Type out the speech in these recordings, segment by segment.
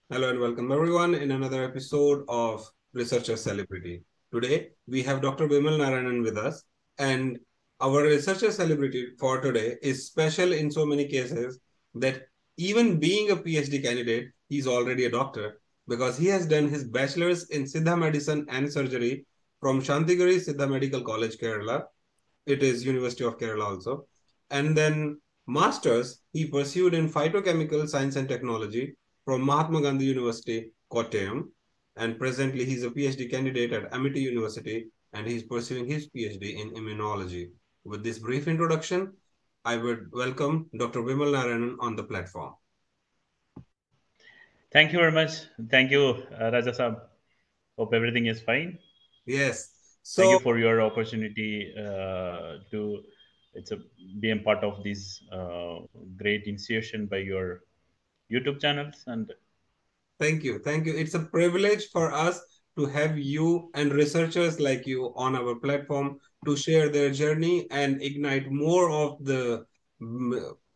Hello and welcome everyone in another episode of Researcher Celebrity. Today we have Dr. Vimal Narayanan with us, and our Researcher Celebrity for today is special in so many cases that even being a PhD candidate, he's already a doctor because he has done his bachelor's in Siddha Medicine and Surgery from Santhigiri Siddha Medical College, Kerala. It is University of Kerala also. And then masters he pursued in phytochemical science and technology from Mahatma Gandhi University, Kottayam. And presently he's a PhD candidate at Amity University and he's pursuing his PhD in immunology. With this brief introduction, I would welcome Dr. Vimal Narayanan on the platform. Thank you very much. Thank you, Raja Saab. Hope everything is fine. Yes. Thank you So for your opportunity to be a part of this great initiation by your YouTube channels. And thank you. Thank you. It's a privilege for us to have you and researchers like you on our platform to share their journey and ignite more of the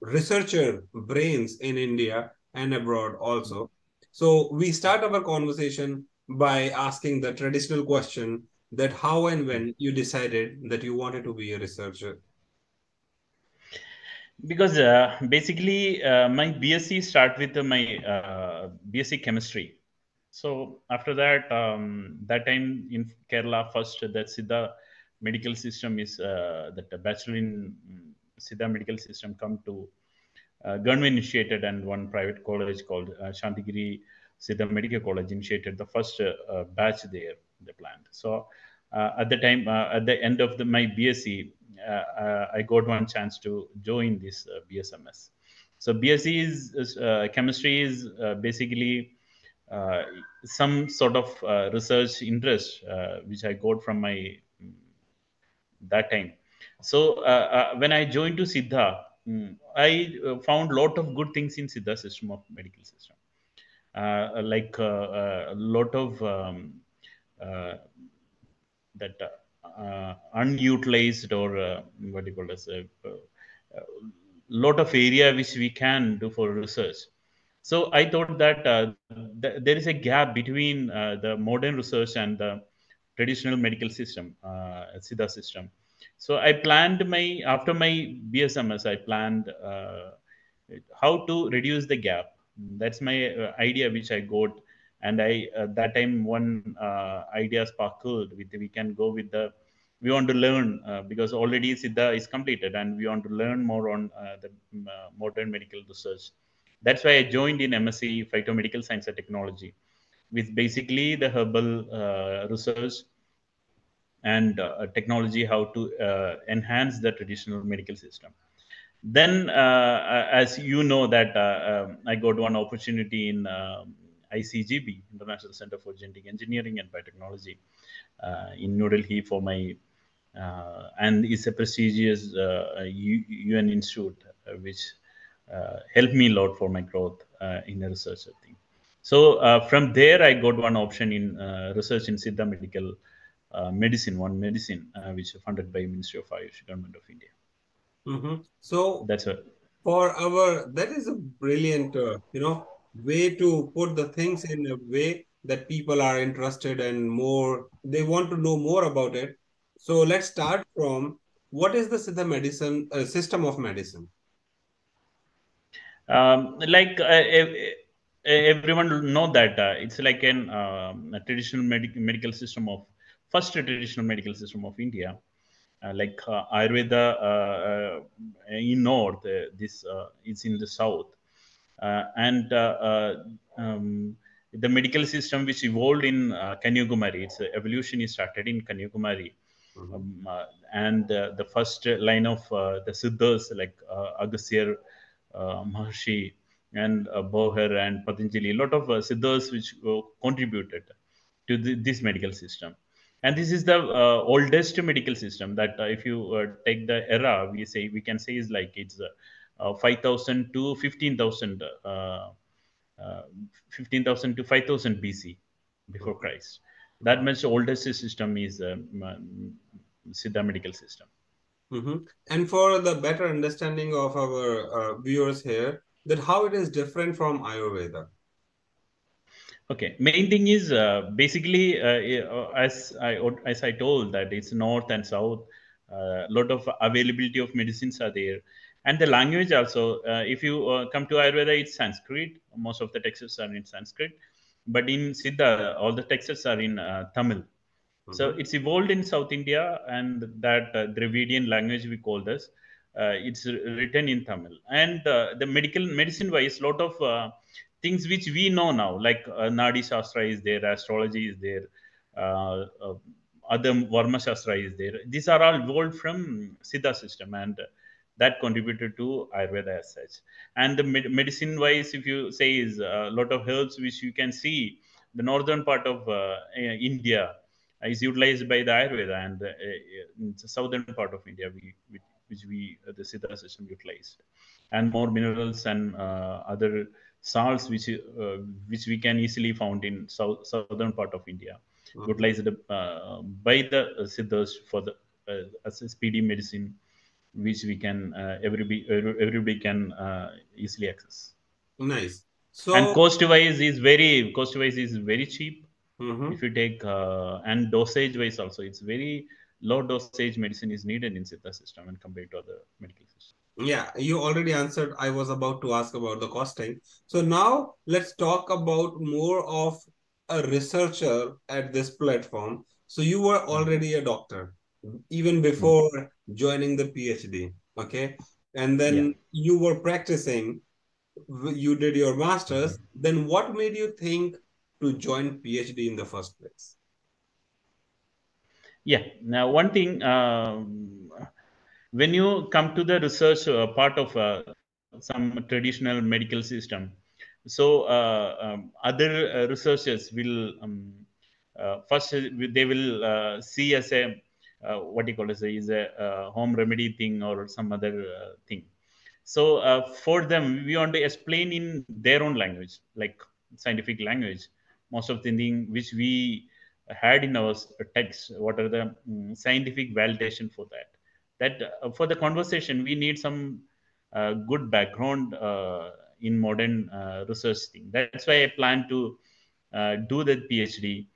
researcher brains in India and abroad also. So, we start our conversation by asking the traditional question that how and when you decided that you wanted to be a researcher. because basically my BSc start with my BSc chemistry. So after that, that time in Kerala, first that Siddha medical system is that a bachelor in Siddha medical system come to government initiated, and one private college called Santhigiri Siddha Medical College initiated the first batch there they planned. So at the time, at the end of my BSc, I got one chance to join this BSMS. So BSc is chemistry is basically uh, some sort of research interest which I got from my that time. So when I joined to Siddha, I found lot of good things in Siddha system of medical system, like a lot of uh, that unutilized or what do you call as a lot of area which we can do for research. So I thought that there is a gap between the modern research and the traditional medical system, Siddha system. So I planned my after my BSMS, I planned how to reduce the gap. That's my idea which I got, and I that time one idea sparkled with we can go with the we want to learn because already Siddha is completed and we want to learn more on the modern medical research. That's why I joined in MSc Phytomedical Science and Technology with basically the herbal research and technology how to enhance the traditional medical system. Then as you know that I got one opportunity in ICGB, International Center for Genetic Engineering and Biotechnology, in New Delhi for my and it's a prestigious UN institute which helped me a lot for my growth in a researcher thing. So from there, I got one option in research in Siddha Medical Medicine, one medicine which is funded by Ministry of Ayush, Government of India. So, That's a for our that is a brilliant way to put the things in a way that people are interested and more they want to know more about it. So let's start from what is the Siddha medicine system of medicine. like everyone know that it's like a traditional medical system of first traditional medical system of India, like Ayurveda in north, this is in the south, and the medical system which evolved in Kanyakumari. Its evolution is started in Kanyakumari, Mhm. um, uh, and the first line of the Siddhas like Agastya, Maharshi, and Boher and Patanjali, a lot of Siddhas which contributed to this medical system. And this is the oldest medical system that if you take the era, we can say is like it's 5,000 to 15,000, 15,000 to 5,000 BC before Mhm. Christ. That much oldest system is Siddha medical system. Mhm. And for the better understanding of our viewers here, that how it is different from Ayurveda. Okay, main thing is basically as I told that it's north and south. Lot of availability of medicines are there, and the language also. If you come to Ayurveda, it's Sanskrit. Most of the texts are in Sanskrit, but in Siddha, all the texts are in Tamil. So Mhm. it's evolved in South India, and that Dravidian language we call this. It's written in Tamil, and the medical medicine wise, lot of things which we know now, like Nadi Shastra is there, astrology is there, uh, other Varma Shastra is there. These are all evolved from Siddha system, and that contributed to Ayurveda as such. And the medicine wise, if you say, is a lot of herbs which you can see the northern part of India is utilized by the Ayurveda, and in the southern part of India, which we the Siddha system utilized, and more minerals and other salts which we can easily found in southern part of India, Mhm. utilized by the Siddhas for the as a speedy medicine, which we can everybody can easily access. Nice. And So, cost wise is very cheap if mhm. you take and dosage wise also it's very low dosage medicine is needed in Siddha system when compared to other medical system. Yeah, you already answered. I was about to ask about the costing. So now let's talk about more of a researcher at this platform. So you were already a doctor even Mm. before joining the PhD, okay? And Yeah. then you were practicing, you did your master's. Then what made you think to join PhD in the first place? Yeah. Now, one thing, when you come to the research part of some traditional medical system, so other researchers will first they will see as a what you call as a, is a home remedy thing or some other thing. So for them, we want to explain in their own language, like scientific language. Most of the thing which we had in our text, what are the scientific validation for that? That for the conversation, we need some good background in modern research thing. That's why I plan to do the PhD,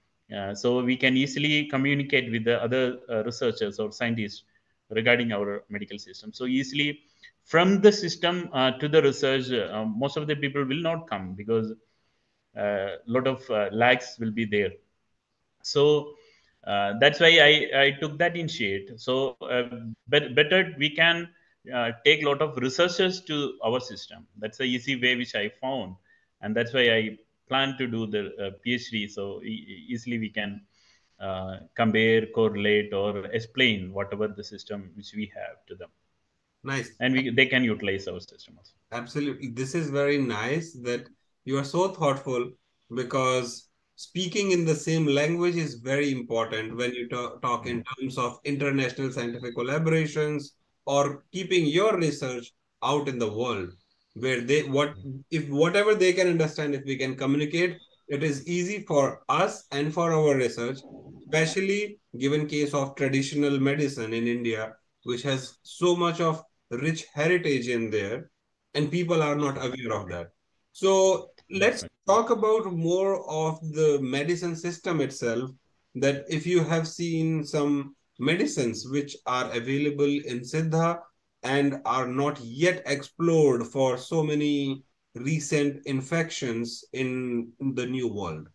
so we can easily communicate with the other researchers or scientists regarding our medical system. So easily from the system to the research, most of the people will not come because a lot of lags will be there. So that's why I took that initiate. So better we can take a lot of researchers to our system. That's the easy way which I found, and that's why I plan to do the PhD. So easily we can compare, correlate, or explain whatever the system which we have to them, Nice. and they can utilize our system also. Absolutely. This is very nice that you are so thoughtful because speaking in the same language is very important when you talk in terms of international scientific collaborations or keeping your research out in the world where they what if whatever they can understand if we can communicate it is easy for us and for our research, especially given case of traditional medicine in India which has so much of rich heritage in there and people are not aware of that. So let's Definitely. talk about more of the medicine system itself. That if you have seen some medicines which are available in Siddha and are not yet explored for so many recent infections in the new world.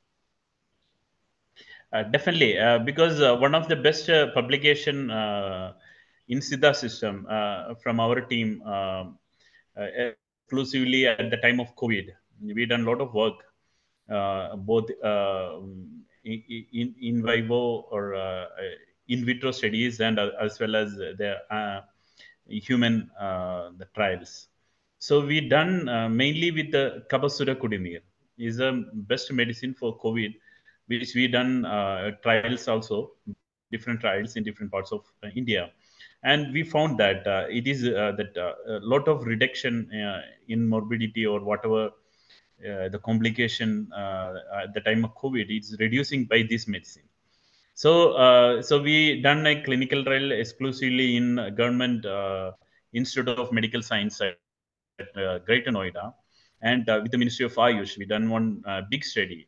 Definitely, because one of the best publication in Siddha system from our team, exclusively at the time of COVID, we done a lot of work, both in vivo or in vitro studies, and as well as the human the trials. So we done mainly with the Kabasura Kudimir is the best medicine for COVID, which we done trials also, different trials in different parts of India, and we found that it is that a lot of reduction in morbidity or whatever the complication at the time of COVID is reducing by this medicine. So, so we done a clinical trial exclusively in government Institute of Medical Science at Greater Noida, and with the Ministry of Ayush, we done one big study.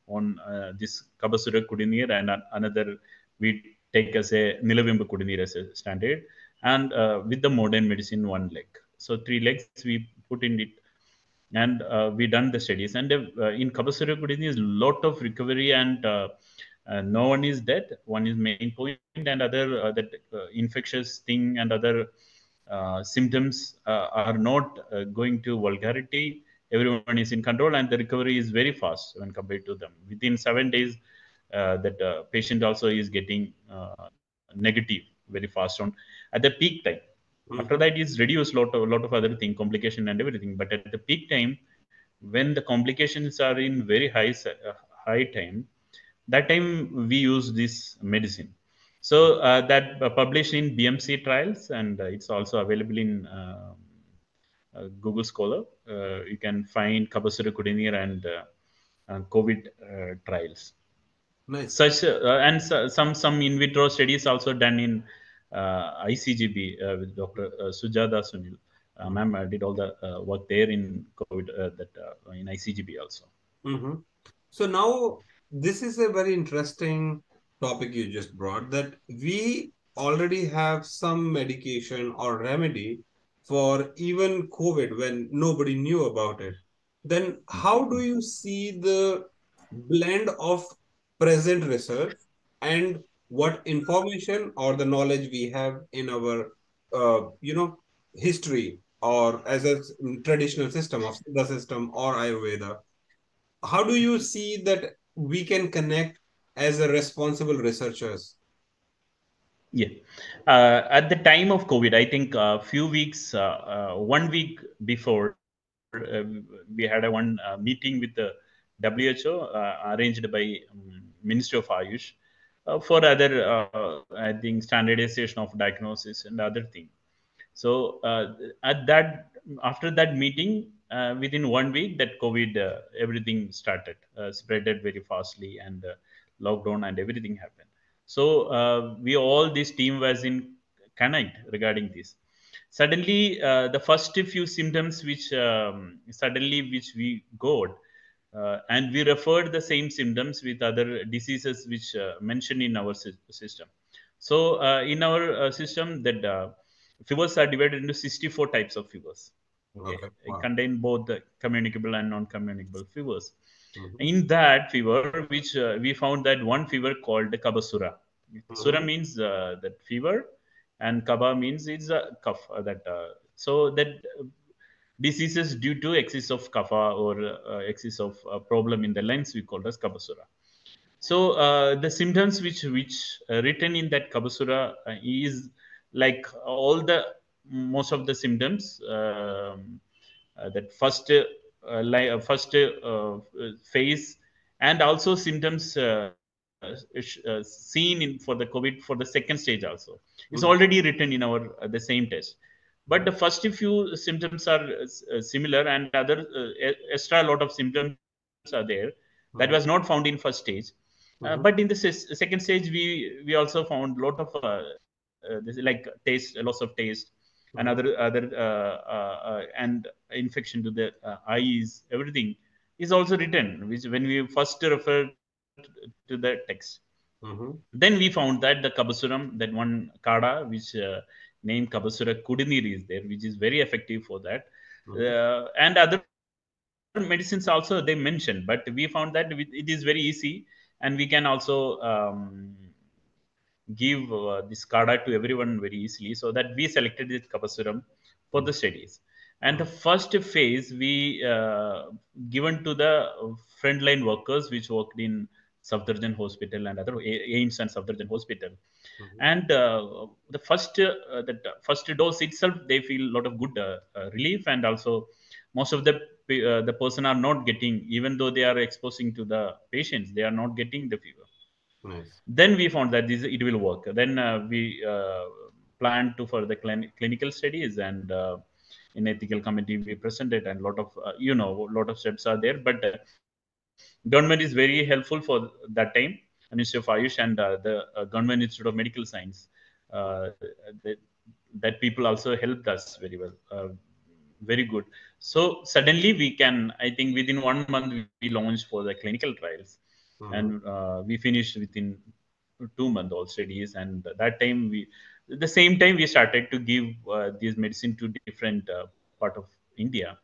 on this Kabasura Kudineer, and another we take as a Nilavimba Kudineer as a standard, and with the modern medicine one leg. So 3 legs we put in it, and we done the studies. And in Kabasura Kudineer is lot of recovery, and no one is dead. One is main point, and other that infectious thing and other symptoms are not going to vulgarity. Everyone is in control, and the recovery is very fast when compared to them. Within 7 days, that patient also is getting negative very fast on at the peak time. After that, Mm-hmm. is reduced lot of other thing, complication and everything. But at the peak time, when the complications are in very high time, that time we use this medicine. So that published in BMC trials, and it's also available in Google Scholar. You can find Kabasura Kudineer and COVID trials. Nice. Such and some in vitro studies also done in ICGB with Dr. Sujata Sunil. Mm-hmm. Ma'am did all the work there in COVID, that in ICGB also. Mm-hmm. So now this is a very interesting topic you just brought, that we already have some medication or remedy for even COVID when nobody knew about it. Then how do you see the blend of present research and what information or the knowledge we have in our history, or as a traditional system of the system or Ayurveda? How do you see that we can connect as a responsible researchers? Yeah. At the time of COVID, I think a few weeks, 1 week before, we had a one meeting with the WHO arranged by Ministry of Ayush for other, I think, standardization of diagnosis and other things. So at that after that meeting, within 1 week, that COVID everything started spreaded very fastly, and lockdown and everything happened. So we all this team was in connect regarding this. Suddenly, the first few symptoms which suddenly which we got, and we referred the same symptoms with other diseases which mentioned in our system. So in our system, that fevers are divided into 64 types of fevers. Okay, Okay. it Wow. contain both the communicable and non-communicable fevers. Mm-hmm. In that fever, which we found that one fever called Kabasura. Sura Mm-hmm. means that fever, and Kaba means it's a cough. That so that diseases due to excess of kapha, or excess of problem in the lungs, we call as Kabasura. So the symptoms which written in that Kabasura is like all the most of the symptoms, that first phase, and also symptoms seen in for the COVID for the second stage also. It's already written in our the same test. But the first few symptoms are similar, and other extra lot of symptoms are there that was not found in first stage. But in Mm-hmm. the second stage, we also found a lot of this, like taste, loss of taste, and Mm-hmm. and infection to the eyes, everything is also written, which when we first referred to the text. Mm-hmm. Then we found that the Kabasuram, that one kada, which named Kabasura Kudinir is there, which is very effective for that. Mm-hmm. And other medicines also they mentioned, but we found that it is very easy, and we can also give this kada to everyone very easily. So that we selected this Kabasuram for the studies. And the first phase we given to the frontline workers which worked in Safdarjung Hospital and other AIMS and Safdarjung Hospital. Mm-hmm. And the first dose itself, they feel a lot of good relief, and also most of the person are not getting, even though they are exposing to the patients, they are not getting the fever. Nice. Then we found that it will work. Then we planned to for the clinical studies, and in ethical committee we presented, and lot of lot of steps are there. But government is very helpful for that time, Ministry of Ayush, and the government Institute of Medical Science. uh, that, that people also helped us very well, very good. So suddenly we can, I think within 1 month we launched for the clinical trials. Mm-hmm. and we finished within 2 month all studies. And that time we, the same time we started to give these medicine to different part of India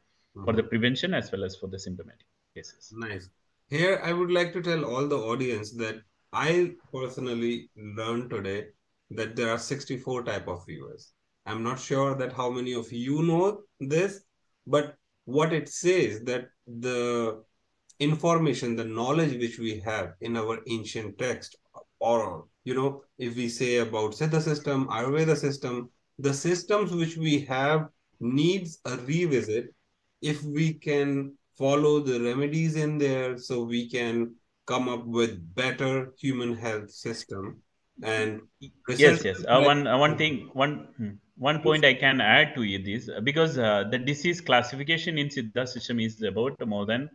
for the Mm-hmm. prevention as well as for the symptomatic cases. Nice. Here, I would like to tell all the audience that I personally learned today that there are 64 type of viewers. I'm not sure that how many of you know this, but what it says that the information, the knowledge which we have in our ancient text, or if we say about Siddha system, Ayurveda system, the systems which we have needs a revisit if we can follow the remedies in there so we can come up with better human health system and Yes, researchers yes. like One thing, one point I can add to it is because the disease classification in Siddha system is about more than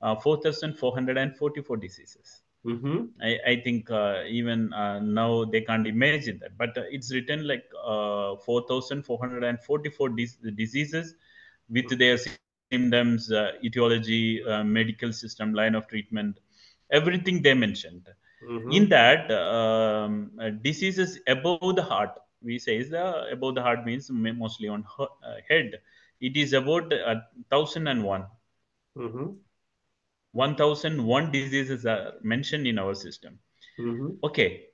4,444 diseases. mm-hmm, I think even now they can't imagine that, but it's written like 4,444 diseases with their symptoms, etiology, medical system, line of treatment, everything they mentioned. In mm-hmm, that, diseases above the heart, we say is the above the heart means mostly on head. It is about 1,001. mm-hmm, 1,001 diseases are mentioned in our system. mm-hmm. Okay,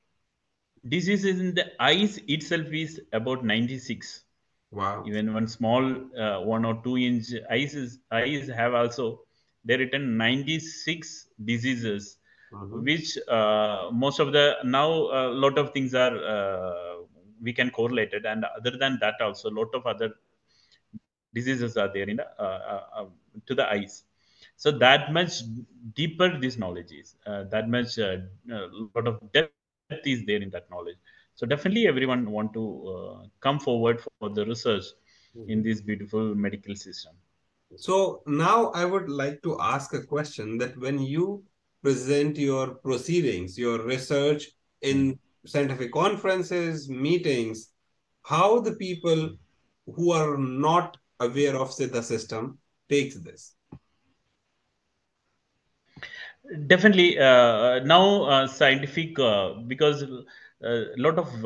diseases in the eyes itself is about 96. Wow. Even one small 1 or 2 inch eyes have also they written 96 diseases, Mm-hmm, which most of the now a lot of things are we can correlate it, and other than that also a lot of other diseases are there in the to the eyes. So that much deeper this knowledge is, that much lot of depth is there in that knowledge. So definitely everyone want to come forward for the research in this mm-hmm. beautiful medical system. So now I would like to ask a question that when you present your proceedings, your research in scientific conferences, meetings, how the people who are not aware of Siddha system takes this. Definitely now scientific because a lot of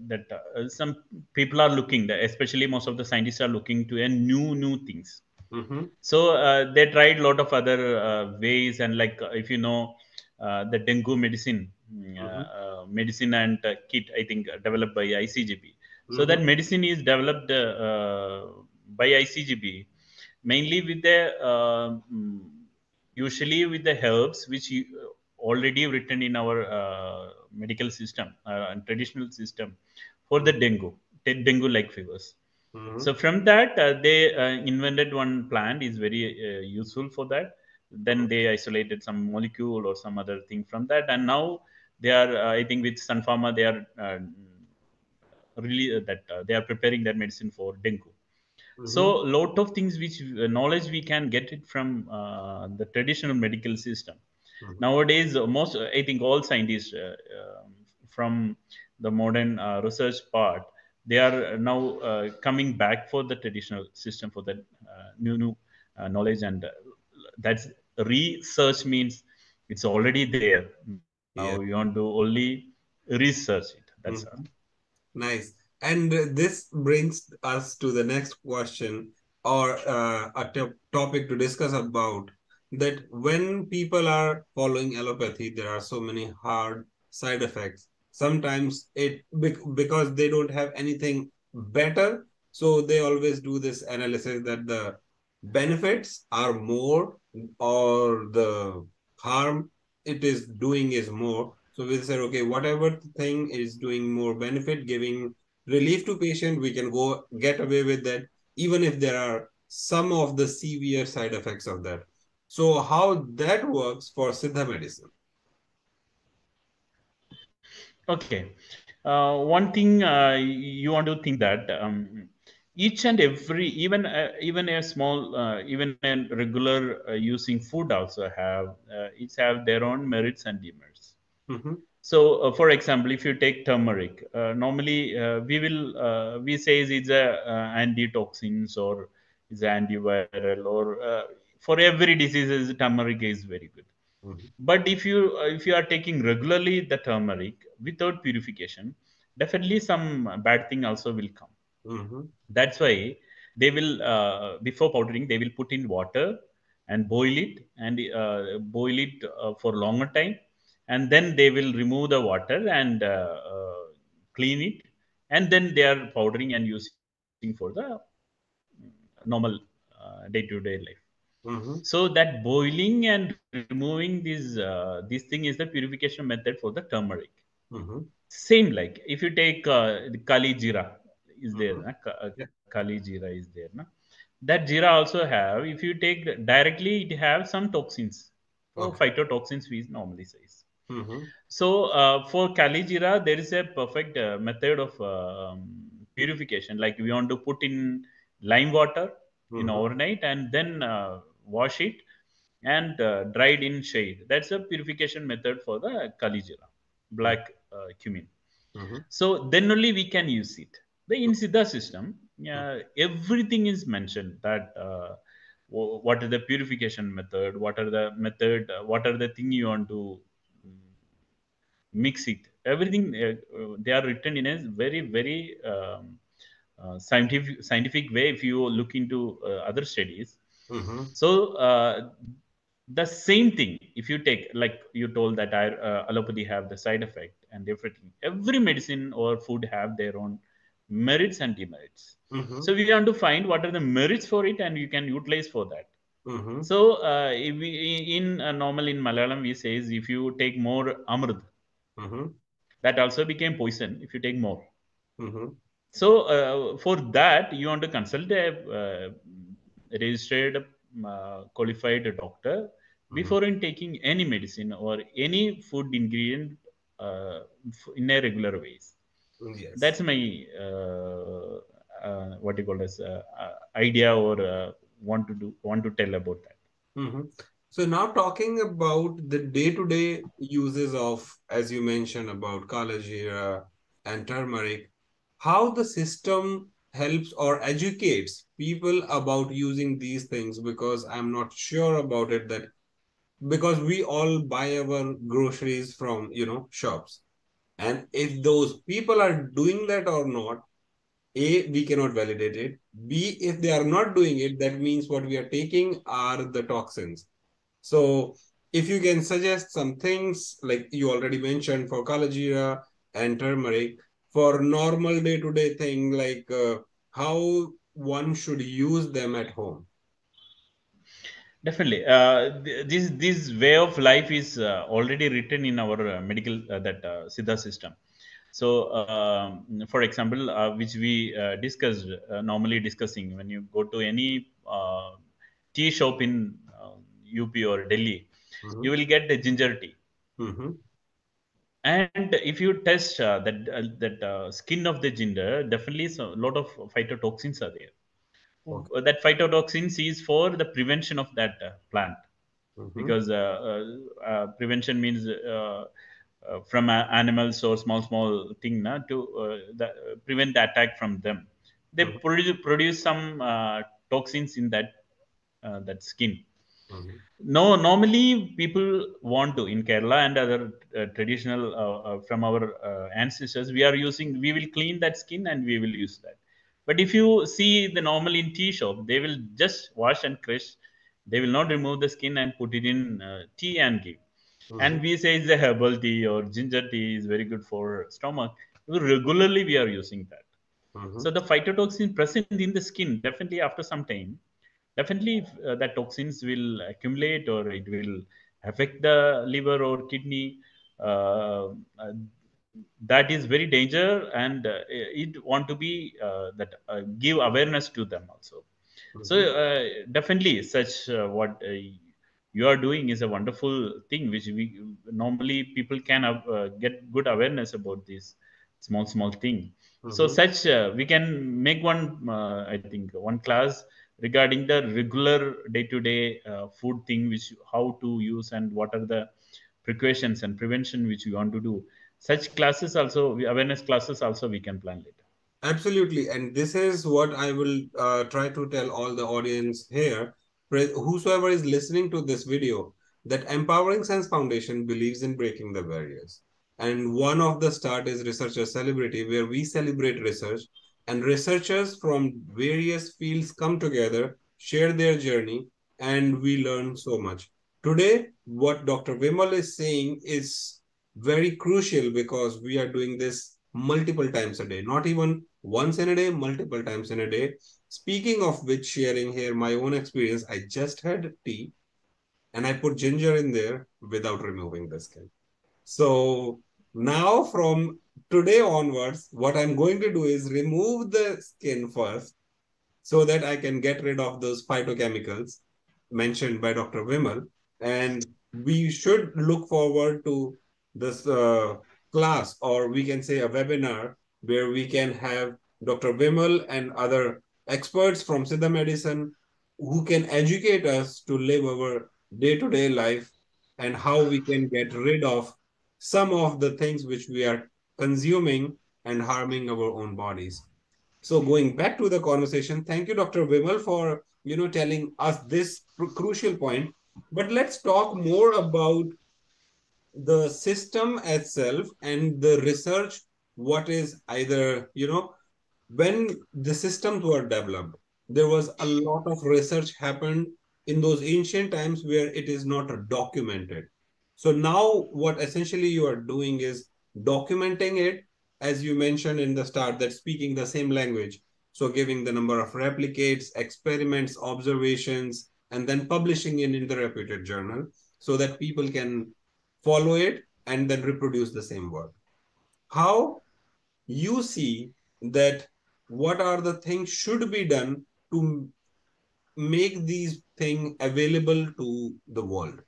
that some people are looking, especially most of the scientists are looking to a new things. Mm-hmm, So they tried a lot of other ways, and like if you know the dengue medicine, mm-hmm, medicine and kit, I think developed by ICGP. So that mm-hmm, medicine is developed by ICGP mainly with the usually with the herbs which you, already written in our medical system and traditional system for the dengue like fevers. mm-hmm, So from that, they invented one plant is very useful for that. Then they isolated some molecule or some other thing from that, and now they are, I think, with Sun Pharma, they are really that they are preparing that medicine for dengue. So mm-hmm, lot of things which knowledge we can get it from the traditional medical system. mm-hmm, Nowadays, most I think all scientists from the modern research part, they are now coming back for the traditional system for that new knowledge, and that's research means it's already there. Now you want to yeah. only research it. That's all. Mm-hmm. Nice. And this brings us to the next question or a topic to discuss about that when people are following allopathy, there are so many hard side effects. Sometimes because they don't have anything better, so they always do this analysis that the benefits are more or the harm it is doing is more. So we'll say, okay, whatever thing is doing more benefit, giving relief to patient, we can go get away with that, even if there are some of the severe side effects of that. So how that works for Siddha medicine? Okay. One thing you want to think that each and every, even a small, even a regular using food also have each have their own merits and demerits. Mm-hmm, So, for example, if you take turmeric, normally we say it's a antitoxins or is antiviral or for every diseases, turmeric is very good. Mhm. But if you are taking regularly the turmeric without purification, definitely some bad thing also will come. Mhm. That's why they will, before powdering, they will put in water and boil it for longer time, and then they will remove the water and clean it, and then they are powdering and using for the normal day-to-day life. Mhm. So that boiling and removing this thing is the purification method for the turmeric. Mhm. Same like if you take the kali jeera is there, Mhm. na? Yeah. Kali jeera is there, na? That jeera also have, if you take directly, it have some toxins. So Okay. phytotoxins we normally say. Mhm. So for kali jeera there is a perfect method of purification. Like we want to put in lime water in Mhm. overnight and then wash it and dried in shade. That's a purification method for the kali jeera, Mhm. black cumin. Mhm. So then only we can use it. The in Siddha system, everything is mentioned that what are the purification method, what are the method, what are the thing you want to mm, mix it. Everything they are written in a very very scientific way. If you look into other studies, Mhm. so the same thing, if you take, like you told that allopathy have the side effect and everything, every medicine or food have their own merits and demerits. Mhm. So we want to find what are the merits for it and you can utilize for that. Mhm. So if we, in normal in Malayalam we says, if you take more amrut, Mhm. that also became poison if you take more. Mhm. So for that you want to consult a registered qualified doctor Mhm. before in taking any medicine or any food ingredient in a regular ways. Yes. That's my what you call as idea, or want to tell about that. Mhm. So now talking about the day-to-day uses of, as you mentioned, about kala jeera and turmeric, how the system helps or educates people about using these things, because I'm not sure about it, that because we all buy our groceries from, shops. And if those people are doing that or not, A, we cannot validate it. B, if they are not doing it, that means what we are taking are the toxins. So if you can suggest some things like you already mentioned for kalajira and turmeric, for normal day-to-day thing, like how one should use them at home. Definitely, this way of life is already written in our medical that Siddha system. So, for example, which we discussed normally discussing, when you go to any tea shop in UP or Delhi, you Mm-hmm. will get the ginger tea. Mm-hmm. And if you test that skin of the ginger, definitely a lot of phytotoxins are there. Okay. That phytotoxins is for the prevention of that plant, Mm-hmm. because prevention means from animals or small thing to prevent the attack from them. They Mm-hmm. produce some toxins in that skin. Mm-hmm. No, normally people want to in Kerala and other traditional from our ancestors. We will clean that skin and we will use that. But if you see the normal in tea shop, they will just wash and crush. They will not remove the skin and put it in tea and give. Mm-hmm. And we say it's a herbal tea or ginger tea is very good for stomach. Regularly we are using that. Mm-hmm. So the phytotoxin present in the skin, definitely after some time, definitely that toxins will accumulate or it will affect the liver or kidney. Uh, uh, that is very danger, and it want to be that give awareness to them also. So Mm-hmm. definitely such what you are doing is a wonderful thing which we normally people can get good awareness about this small thing. So Mm-hmm. such we can make one I think one class regarding the regular day to day food thing, which how to use and what are the precautions and prevention which we want to do. Such classes also, awareness classes also we can plan later. Absolutely. And this is what I will try to tell all the audience here. whosoever is listening to this video, that Empowering Sense Foundation believes in breaking the barriers. And one of the start is Researcher Celebrity, where we celebrate research and researchers from various fields come together, share their journey, and we learn so much. Today, what Dr. Vimal is saying is very crucial because we are doing this multiple times a day, not even once in a day, multiple times in a day. Speaking of which, sharing here my own experience, I just had tea and I put ginger in there without removing the skin. So now from today onwards, what I'm going to do is remove the skin first so that I can get rid of those phytochemicals mentioned by Dr. Vimal. And we should look forward to this class, or we can say a webinar, where we can have Dr. Vimal and other experts from Siddha medicine who can educate us to live our day-to-day life and how we can get rid of some of the things which we are consuming and harming our own bodies. So going back to the conversation, thank you, Dr. Vimal, for telling us this crucial point. But let's talk more about the system itself and the research. What is either when the systems were developed, there was a lot of research happened in those ancient times where it is not documented. So now what essentially you are doing is documenting it, as you mentioned in the start, that speaking the same language. So giving the number of replicates, experiments, observations, and then publishing it in the reputed journal so that people can follow it and then reproduce the same work. How you see that, what are the things should be done to make these things available to the world?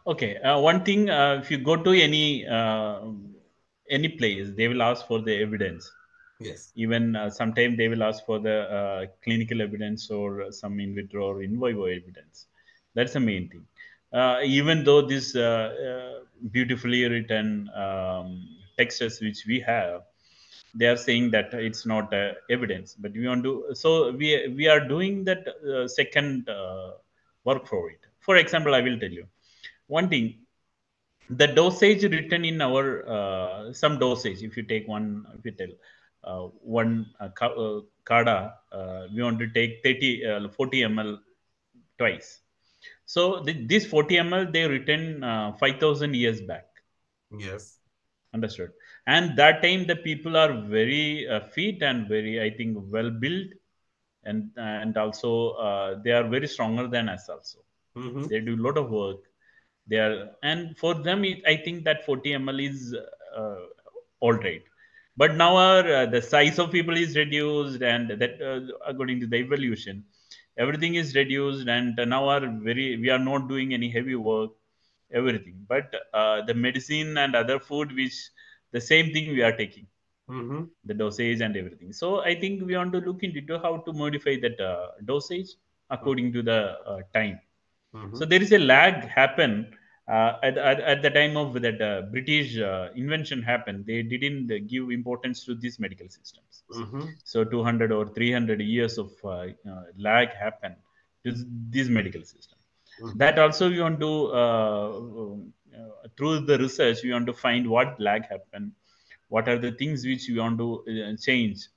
Okay, one thing, if you go to any place, they will ask for the evidence. Yes. Even sometimes they will ask for the clinical evidence or some in vitro or in vivo evidence. That's the main thing. Even though this beautifully written texts which we have, they are saying that it's not evidence, but we want to. So we are doing that second work for it. For example, I will tell you one thing: the dosage written in our some dosage. If you take one, if you tell one kada, we want to take 30 40 ml twice. So this 40 ml they written 5,000 years back. Yes. Understood. And that time the people are very fit and very, I think, well built, and also they are very stronger than us also. Mm-hmm. They do a lot of work. They are, and for them I think that 40 ml is uh, all right. But now our the size of people is reduced, and that according to the evolution, everything is reduced, and now are very, we are not doing any heavy work, everything. But the medicine and other food which the same thing we are taking, Mm-hmm. the dosage and everything. So I think we want to look into how to modify that dosage according to the time. So Mm-hmm. there is a lag happen at the time of that British invention happened. They didn't give importance to these medical systems. Mm-hmm. So 200 or 300 years of lag happened to this medical system. Mm-hmm. That also we want to through the research we want to find what lag happened, what are the things which we want to change.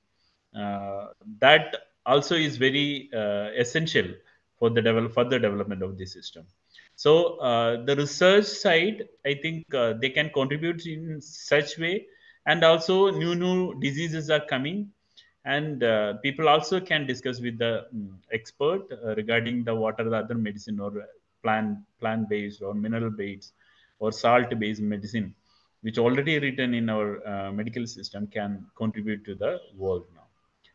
That also is very essential for the further development of the system. So the research side, I think they can contribute in such way. And also new diseases are coming, and people also can discuss with the expert regarding the what are the other medicine or plant based or mineral based or salt based medicine which already written in our medical system can contribute to the world now.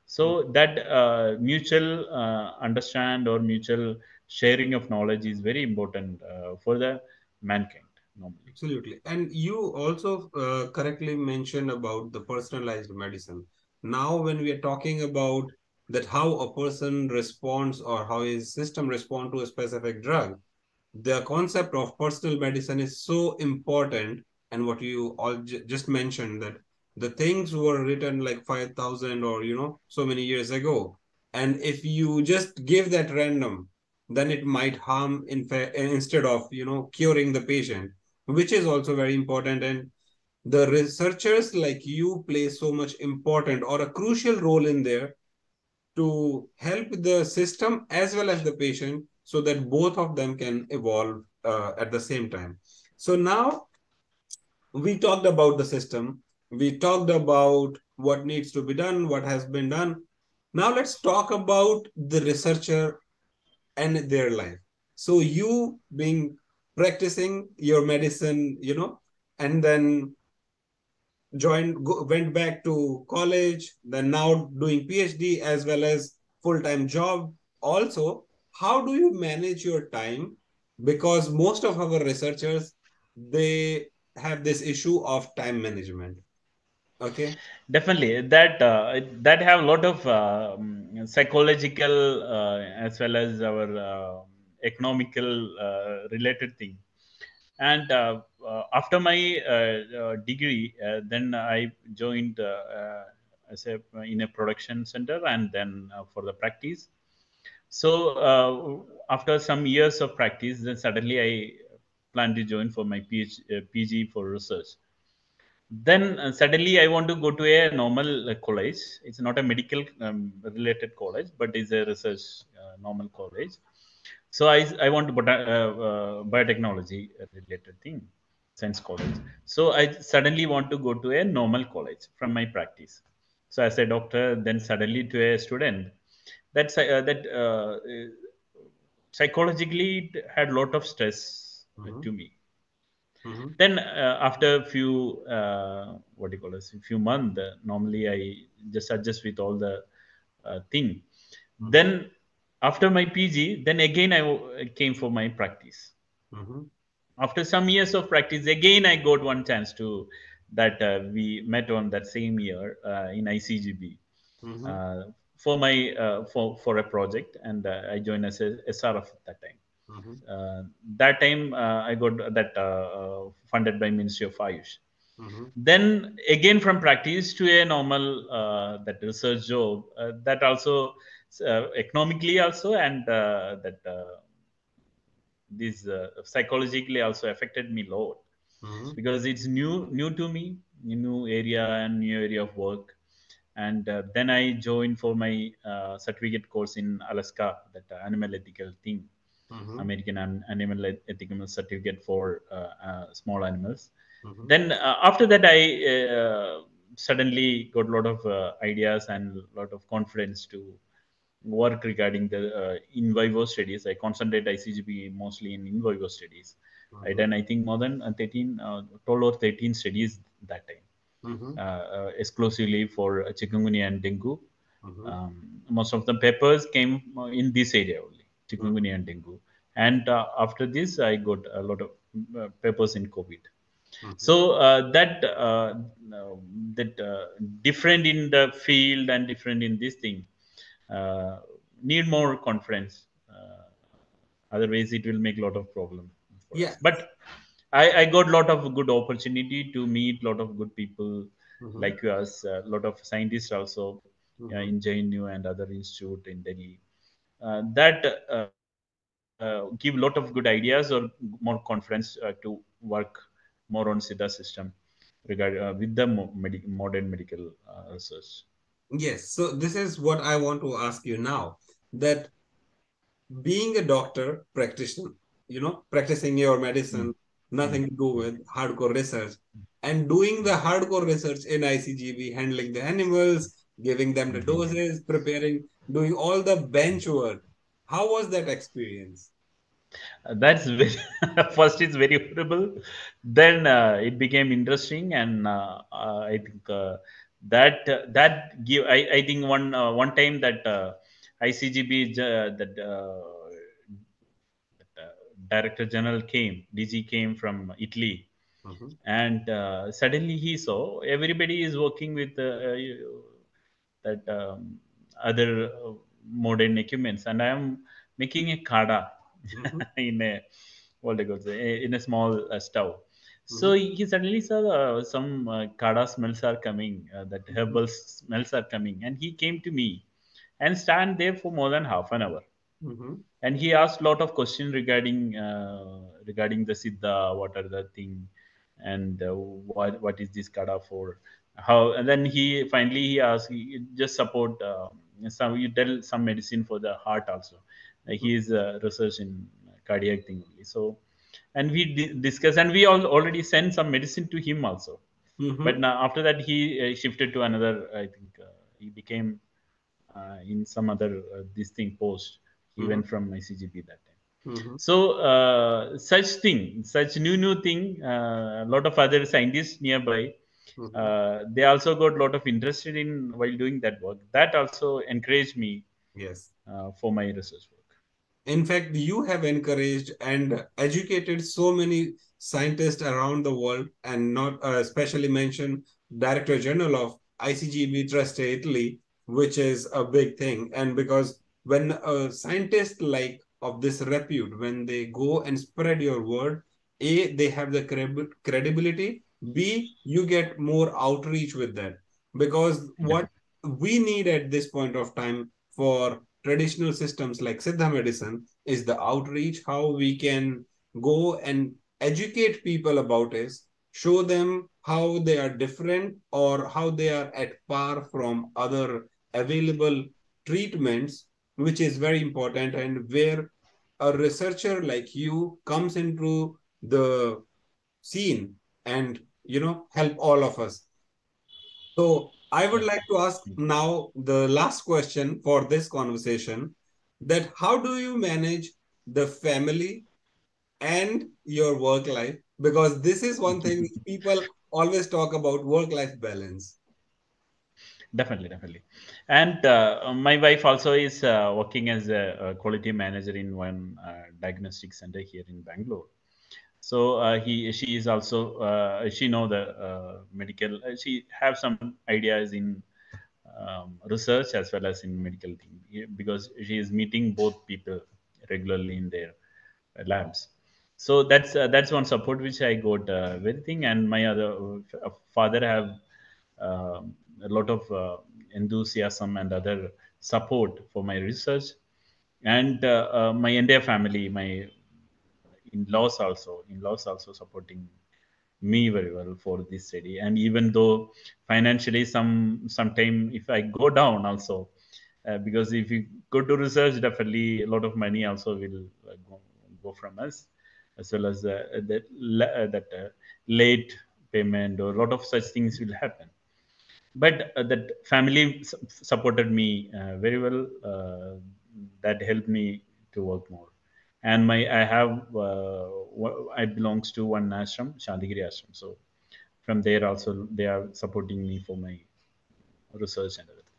So that mutual understand or mutual sharing of knowledge is very important for the mankind normally. Absolutely. And you also correctly mentioned about the personalized medicine. Now, when we are talking about that, how a person responds or how his system respond to a specific drug, the concept of personal medicine is so important. And what you all just mentioned, that the things were written like 5,000 or so many years ago. And if you just give that random, then it might harm instead of curing the patient, which is also very important. And the researchers like you play so much important or a crucial role in there to help the system as well as the patient so that both of them can evolve at the same time. So now we talked about the system, we talked about what needs to be done, what has been done. Now let's talk about the researcher and their life. So you being practicing your medicine, and then went back to college, then now doing PhD as well as full-time job. Also, how do you manage your time? Because most of our researchers, they have this issue of time management. Okay. Definitely, that have a lot of psychological as well as our economical related thing. And after my degree, then I joined as a in a production center, and then for the practice. So after some years of practice, then suddenly I plan to join for my PG for research. Then suddenly I want to go to a normal college. It's not a medical related college, but it's a research normal college. So I want to biotechnology related thing, science college. So I suddenly want to go to a normal college from my practice. So as a doctor, then suddenly to a student, that psychologically it had a lot of stress Mm-hmm. to me. Mm-hmm. Then after a few what do you call this, a few months, normally I just adjust with all the thing. Mm-hmm. Then after my PG, then again came for my practice. Mm-hmm. After some years of practice, again I got one chance to that we met on that same year in ICGB Mm-hmm. uh, for my for a project, and I joined as a SRF at that time. Mm-hmm. uh, that time I got that funded by Ministry of Ayush. Mm-hmm. Then again from practice to a normal that research job, that also economically also, and that this psychologically also affected me a lot, Mm-hmm. because it's new to me, new area and new area of work. And then I joined for my certificate course in Alaska, that animal ethical thing, Mm-hmm. American Animal Ethical Certificate for small animals. Mm-hmm. Then after that, I suddenly got a lot of ideas and a lot of confidence to work regarding the in vivo studies. I concentrate ICGP mostly in vivo studies. I Mm-hmm. done, I think, more than 12 or 13 studies that time, Mm-hmm. exclusively for chikungunya and dengue. Mm-hmm. Um, Most of the papers came in this area only, chikungunya Mm-hmm. and dengue. And after this, I got a lot of papers in COVID. Mm-hmm. So that different in the field and different in this thing, uh, need more confidence. Otherwise, it will make a lot of problem for Yeah. us. But I got a lot of good opportunity to meet a lot of good people Mm-hmm. like us, a lot of scientists also Mm-hmm. in JNU and other institute in Delhi. That give a lot of good ideas or more confidence to work more on SIDA system with the modern medical research. Yes. So this is what I want to ask you now, that being a doctor practitioner, practicing your medicine, Mm, nothing mm, to do mm, with hardcore research, and doing the mm, hardcore research in ICGB, handling the animals, giving them the mm, mm, mm. doses, preparing, doing all the bench work. How was that experience? That's very first it's very horrible. Then it became interesting, and I think that give I think one time that ICGB that director general came, DG came from Italy, Mhm, and suddenly he saw everybody is working with that other modern equipments, and I am making a kada mhm, in a what they call say, in a small stove. So mhm, he suddenly saw some kada smells are coming, that mhm, herbal smells are coming, and he came to me and stand there for more than half an hour. Mm-hmm. And he asked a lot of questions regarding the siddha, what are the thing, and what is this kada for, how. And then he asked, he just support some, you tell some medicine for the heart also. He is research in cardiac thing only. So, and we discussed, and we all already sent some medicine to him also. But Mm-hmm. now after that he shifted to another, I think he became in some other this thing post. He Mm-hmm. went from ICGP that time. Mm-hmm. So such new thing, a lot of other scientists nearby, Mm-hmm. they also got a lot of interested in while doing that work. That also encouraged me Yes. for my research work. In fact, you have encouraged and educated so many scientists around the world, and not especially mention Director General of ICGB Trust Italy, which is a big thing. And because when a scientist like of this repute, when they go and spread your word, A, they have the credibility. B, you get more outreach with that. Because what Definitely. we need at this point of time for traditional systems like Siddha medicine is the outreach, how we can go and educate people about it, show them how they are different or how they are at par from other available treatments, which is very important, and where a researcher like you comes into the scene and help all of us. So I would like to ask Definitely. now the last question for this conversation, that how do you manage the family and your work life? Because this is one thing which people always talk about, work-life balance. Definitely. And my wife also is working as a quality manager in one diagnostic center here in Bangalore. So she is also she know the medical. She have some ideas in research as well as in medical thing, because she is meeting both people regularly in their labs. So that's one support which I got very thing. And my other father have a lot of enthusiasm and other support for my research. And my entire family, my in-laws also supporting me very well for this study. And even though financially sometime if I go down also, because if you go to research, definitely a lot of money also will go from us, as well as that late payment or a lot of such things will happen. But that family supported me very well. That helped me to work more. And my I have I belongs to one ashram, Santhigiri ashram. So from there also they are supporting me for my research and everything.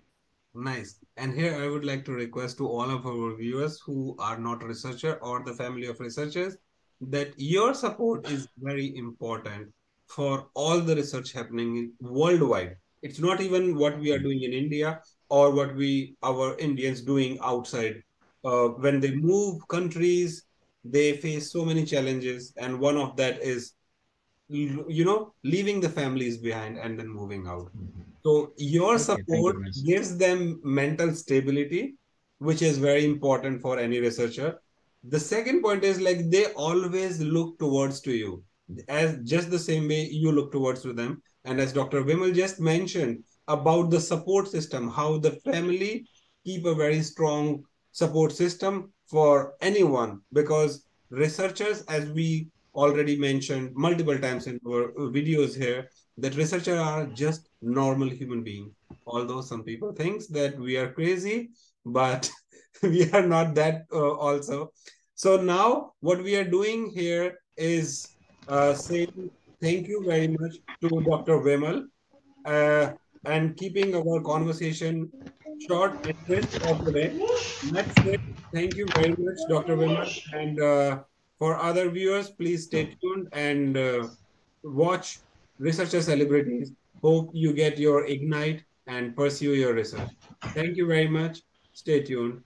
Nice. And here I would like to request to all of our viewers who are not researcher or the family of researchers, that your support is very important for all the research happening worldwide. It's not even what we are doing in India or what our Indians doing outside. When they move countries, they face so many challenges, and one of that is leaving the families behind and then moving out. So your Okay, thank you support very much. gives them mental stability, which is very important for any researcher. The second point is, like, they always look towards to you, as just the same way you look towards to them. And as Dr. Vimal just mentioned about the support system, how the family keep a very strong support system for anyone, because researchers, as we already mentioned multiple times in our videos here, that researchers are just normal human beings. Although some people think that we are crazy, but we are not that also. So now what we are doing here is saying thank you very much to Dr. Vimal, uh, and keeping our conversation short and crisp for today. Let's say thank you very much, Dr. Vimal. And for other viewers, please stay tuned and watch Researcher Celebrities. Hope you get your ignite and pursue your research. Thank you very much. Stay tuned.